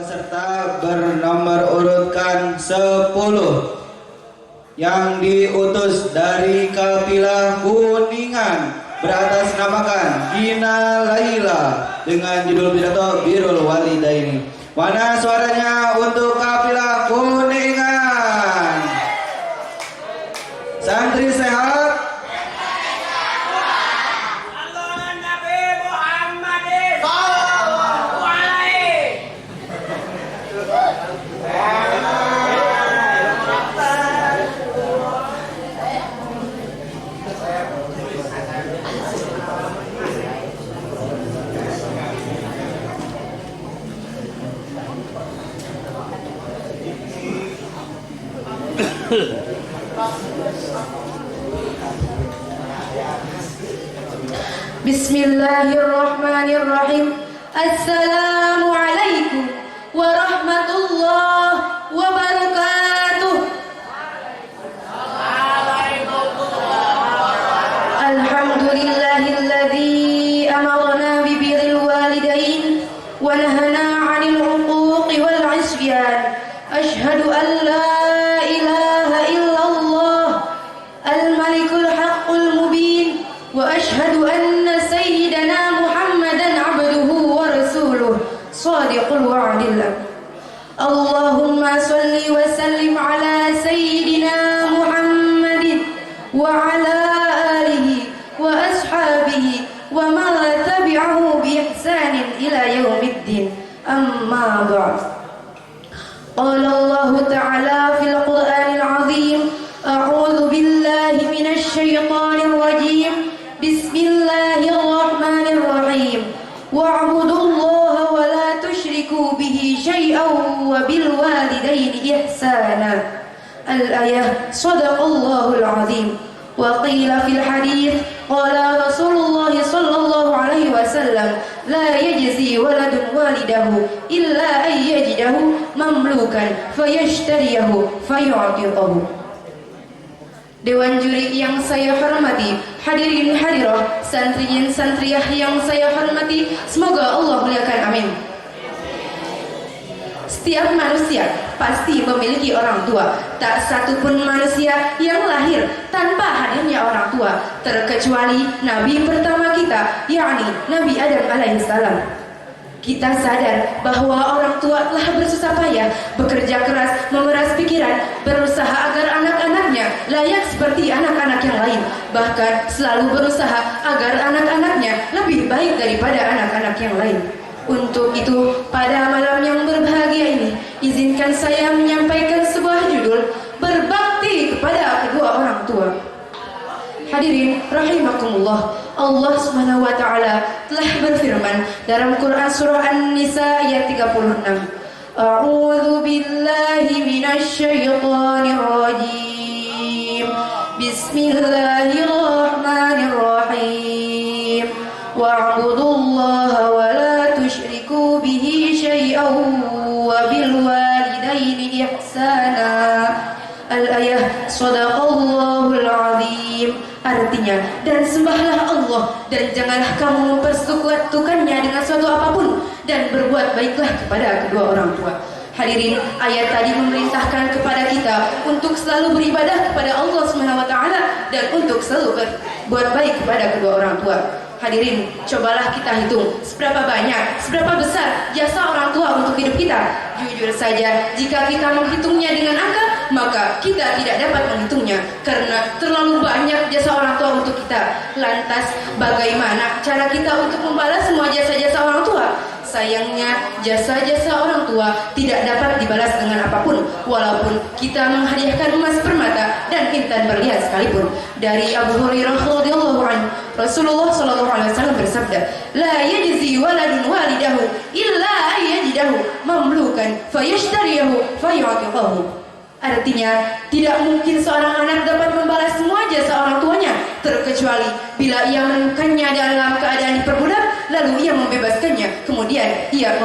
Peserta bernomor urutkan 10 yang diutus dari kafilah Kuningan beratasnamakan Gina Laila dengan judul pidato Birrul Walidaini. Mana suaranya untuk kafilah Kuningan? Santri sehat? Bismillahirrahmanirrahim. Assalamualaikum warahmatullahi wabarakatuh. Alhamdulillahilladzi amarna bibirril walidain wa nahana 'anil 'uquqi wal 'isyan. Asyhadu an la ilaha illallah al-malikul haqqul mubin wa asyhadu anna sayyidana Muhammadan 'abduhu wa rasuluh shadiqul wa'dil. Allahumma shalli wa sallim ala sayyidina Muhammadin wa ala alihi wa ashabihi wa man tabi'ahu bi ihsanin ila yaumiddin. Amma ba'd. Qala Allah ta'ala fil Qur'anil 'azim, a'udzu billahi minasy syaithanir rajim. Bismillahirrahmanirrahim. Wa'budullaha wa la tusyriku bihi syai'an wa bil walidaini ihsana. Al-ayah. Shadaqallahul 'azim. Wa qila fil hadits qala Rasulullah sallallahu alaihi wasallam la yajzi waladun walidahu illa ay yajidahu mamlukan fayashtariyahu fayu'tiqahu. Dewan juri yang saya hormati, hadirin hadirah, santriyin santriyah yang saya hormati, semoga Allah muliakan, amin. Setiap manusia pasti memiliki orang tua. Tak satu pun manusia yang lahir tanpa hadirnya orang tua, terkecuali Nabi pertama kita, yakni Nabi Adam alaihissalam. Kita sadar bahwa orang tua telah bersusah payah, bekerja keras, memeras pikiran, berusaha agar anak-anaknya layak seperti anak-anak yang lain. Bahkan selalu berusaha agar anak-anaknya lebih baik daripada anak-anak yang lain. Untuk itu, pada malam yang berbahagia ini, izinkan saya menyampaikan sebuah judul, berbakti kepada kedua orang tua. Hadirin rahimakumullah, Allah Subhanahu wa taala telah berfirman dalam Quran surah An-Nisa ayat 36. A'udzu billahi minasy syaithanir rajim. Bismillahirrahmanirrahim. Wa'budullaha wa la tusyriku bihi syai'an wa bil walidaini ihsana. Al-ayah. Shadaqallahul 'azim. Artinya, dan sembahlah Allah dan janganlah kamu mempersekutukannya dengan suatu apapun, dan berbuat baiklah kepada kedua orang tua. Hadirin, ayat tadi memerintahkan kepada kita untuk selalu beribadah kepada Allah Subhanahu wa taala dan untuk selalu berbuat baik kepada kedua orang tua. Hadirin, cobalah kita hitung seberapa banyak, seberapa besar jasa orang tua untuk hidup kita. Jujur saja, jika kita menghitungnya dengan angka, maka kita tidak dapat menghitungnya karena terlalu banyak jasa orang tua untuk kita. Lantas, bagaimana cara kita untuk membalas semua jasa-jasa orang tua? Sayangnya, jasa-jasa orang tua tidak dapat dibalas dengan apapun, walaupun kita menghadiahkan emas permata dan intan berlian sekalipun. Dari Abu Hurairah radhiyallahu anhu, Rasulullah sallallahu alaihi wasallam bersabda, "La yajzi waladun walidahu illa ayyajidahu mamlukan fayashtariyahu fayu'tiqahu." Artinya, tidak mungkin seorang anak dapat membalas semua jasa orang tuanya, terkecuali bila ia menemukannya dalam keadaan diperbudak, lalu ia membebaskannya, kemudian ia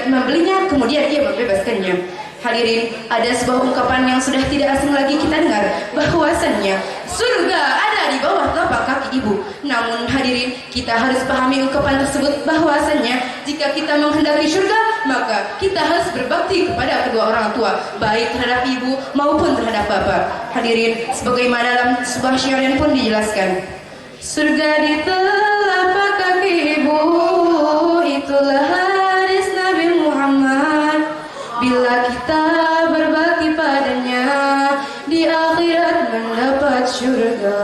membelinya, kemudian ia membebaskannya. Hadirin, ada sebuah ungkapan yang sudah tidak asing lagi kita dengar, bahwasannya surga ada di bawah telapak kaki ibu. Namun hadirin, kita harus pahami ungkapan tersebut bahwasannya jika kita menghendaki surga, maka kita harus berbakti kepada kedua orang tua, baik terhadap ibu maupun terhadap bapak. Hadirin, sebagaimana dalam sebuah syair pun dijelaskan, surga di telapak kaki ibu, itulah hadis Nabi Muhammad. Bila kita berbakti padanya, di akhirat mendapat surga.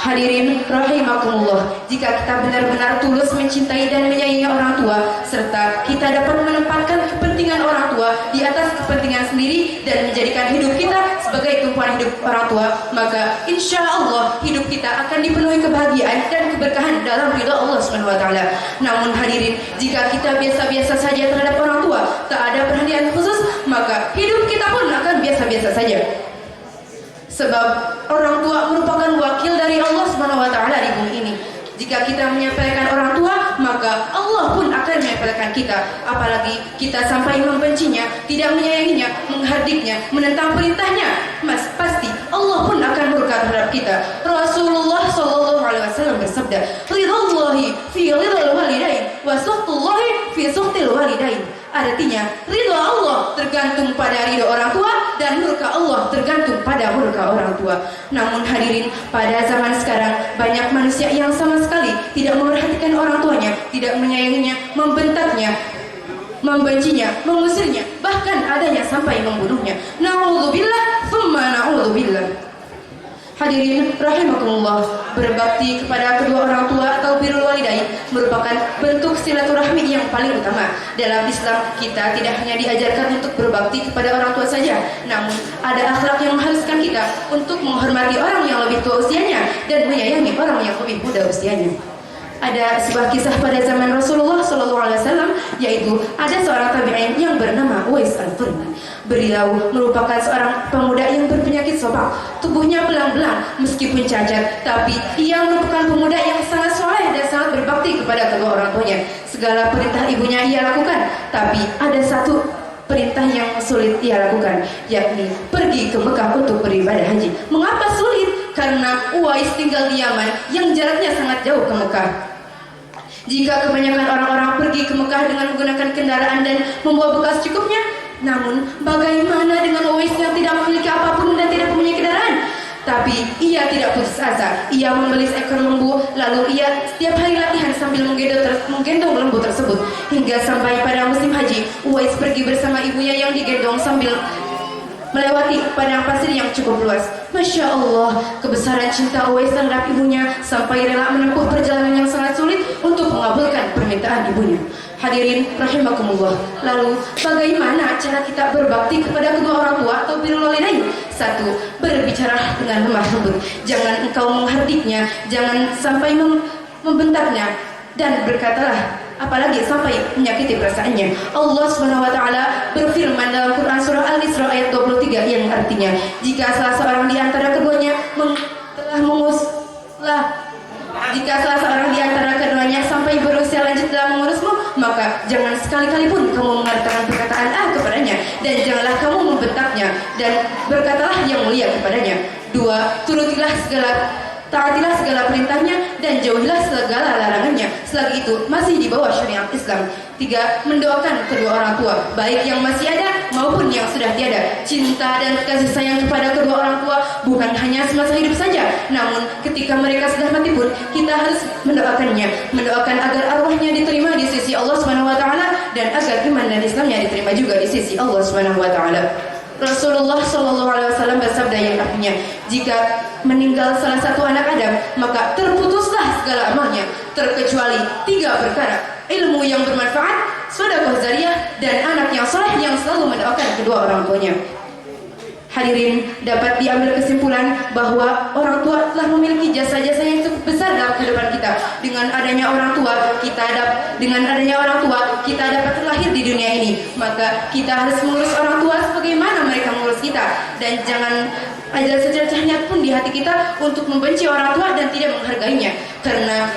Hadirin rahimakumullah, jika kita benar-benar tulus mencintai dan menyayangi orang tua, serta kita dapat menempatkan kepentingan orang tua di atas kepentingan sendiri dan menjadikan hidup kita sebagai tumpuan hidup orang tua, maka insya Allah hidup kita akan dipenuhi kebahagiaan dan keberkahan dalam ridha Allah SWT. Namun hadirin, jika kita biasa-biasa saja terhadap orang tua, tak ada perhatian khusus, maka hidup kita pun akan biasa-biasa saja. Sebab orang tua merupakan wakil dari Allah SWT di bumi ini. Jika kita menyepelekan orang tua, maka Allah pun akan menyepelekan kita. Apalagi kita sampai membencinya, tidak menyayanginya, menghardiknya, menentang perintahnya, pasti Allah pun akan murka terhadap kita. Rasulullah SAW bersabda, "Ridhallahi fi ridhal walidain, wa sukhtullahi fi sukhtil walidain." Artinya, ridha Allah tergantung pada ridha orang tua dan murka Allah tergantung pada murka orang tua. Namun hadirin, pada zaman sekarang banyak manusia yang sama sekali tidak memperhatikan orang tuanya, tidak menyayanginya, membentaknya, membencinya, mengusirnya, bahkan ada yang sampai membunuhnya. Na'udzubillah, tsumma na'udzubillah. Hadirin rahimakumullah, berbakti kepada kedua orang tua atau birrul walidain merupakan bentuk silaturahmi yang paling utama. Dalam Islam, kita tidak hanya diajarkan untuk berbakti kepada orang tua saja, namun ada akhlak yang mengharuskan kita untuk menghormati orang yang lebih tua usianya dan menyayangi orang yang lebih muda usianya. Ada sebuah kisah pada zaman Rasulullah SAW, yaitu ada seorang tabi'in yang bernama Uwais al-Qarni. Beliau merupakan seorang pemuda yang berpenyakit sopak, tubuhnya belang-belang meskipun cacat, tapi ia merupakan pemuda yang sangat soleh dan sangat berbakti kepada kedua orang tuanya. Segala perintah ibunya ia lakukan, tapi ada satu perintah yang sulit ia lakukan, yakni pergi ke Mekah untuk beribadah haji. Mengapa sulit? Karena Uwais tinggal di Yaman yang jaraknya sangat jauh ke Mekah. Jika kebanyakan orang-orang pergi ke Mekah dengan menggunakan kendaraan dan membawa bekal secukupnya, namun bagaimana dengan Uwais yang tidak memiliki apapun dan tidak mempunyai kendaraan? Tapi ia tidak putus asa. Ia membeli seekor lembu, lalu ia setiap hari latihan sambil menggendong lembu tersebut. Hingga sampai pada musim haji, Uwais pergi bersama ibunya yang digendong sambil melewati padang pasir yang cukup luas. Masya Allah, kebesaran cinta Uwais terhadap ibunya sampai rela menempuh perjalanan yang sangat sulit untuk mengabulkan permintaan ibunya. Hadirin rahimakumullah, lalu bagaimana cara kita berbakti kepada kedua orang tua atau birrul walidain? Satu, berbicara dengan lemah lembut. Jangan engkau menghardiknya, jangan sampai membentaknya, dan berkatalah apalagi sampai menyakiti perasaannya. Allah SWT berfirman dalam Quran surah Al-Isra ayat 23 yang artinya, jika salah seorang di antara keduanya jika salah seorang di antara keduanya sampai berusia lanjut dalam mengurusmu, maka jangan sekali-kali pun kamu mengatakan perkataan kepadanya, dan janganlah kamu membentaknya, dan berkatalah yang mulia kepadanya. Dua, taatilah segala perintahnya dan jauhilah segala larangannya. Selagi itu masih di bawah syariat Islam. Tiga, mendoakan kedua orang tua, baik yang masih ada maupun yang sudah tiada. Cinta dan kasih sayang kepada kedua orang tua bukan hanya semasa hidup saja, namun ketika mereka sudah mati pun kita harus mendoakannya, mendoakan agar arwahnya diterima di sisi Allah SWT dan agar iman dan Islamnya diterima juga di sisi Allah SWT. Rasulullah SAW bersabda yang artinya, jika meninggal salah satu anak Adam, maka terputuslah segala amalnya, terkecuali tiga perkara: ilmu yang bermanfaat, sedekah jariyah, dan anak yang soleh yang selalu mendoakan kedua orang tuanya. Hadirin, dapat diambil kesimpulan bahwa orang tua telah memiliki jasa-jasa yang cukup besar dalam kehidupan kita. Dengan adanya orang tua, kita dapat terlahir di dunia ini. Maka kita harus mengurus orang tua sebagaimana mereka mengurus kita, dan jangan ada secercah niat pun di hati kita untuk membenci orang tua dan tidak menghargainya, karena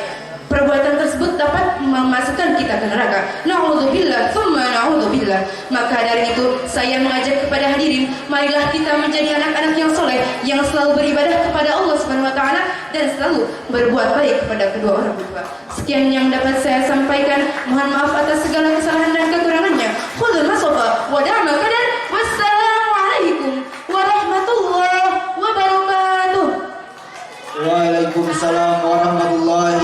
perbuatan tersebut dapat memasukkan kita ke neraka. Na'udzubillah, tsumma na'udzubillah. Alhamdulillah. Maka dari itu saya mengajak kepada hadirin, marilah kita menjadi anak-anak yang soleh, yang selalu beribadah kepada Allah Subhanahu Wa Taala dan selalu berbuat baik kepada kedua orang tua. Sekian yang dapat saya sampaikan. Mohon maaf atas segala kesalahan dan kekurangannya. Khudul masofa wa da'ma kadan. Wassalamualaikum warahmatullahi wabarakatuh. Waalaikumsalam warahmatullahi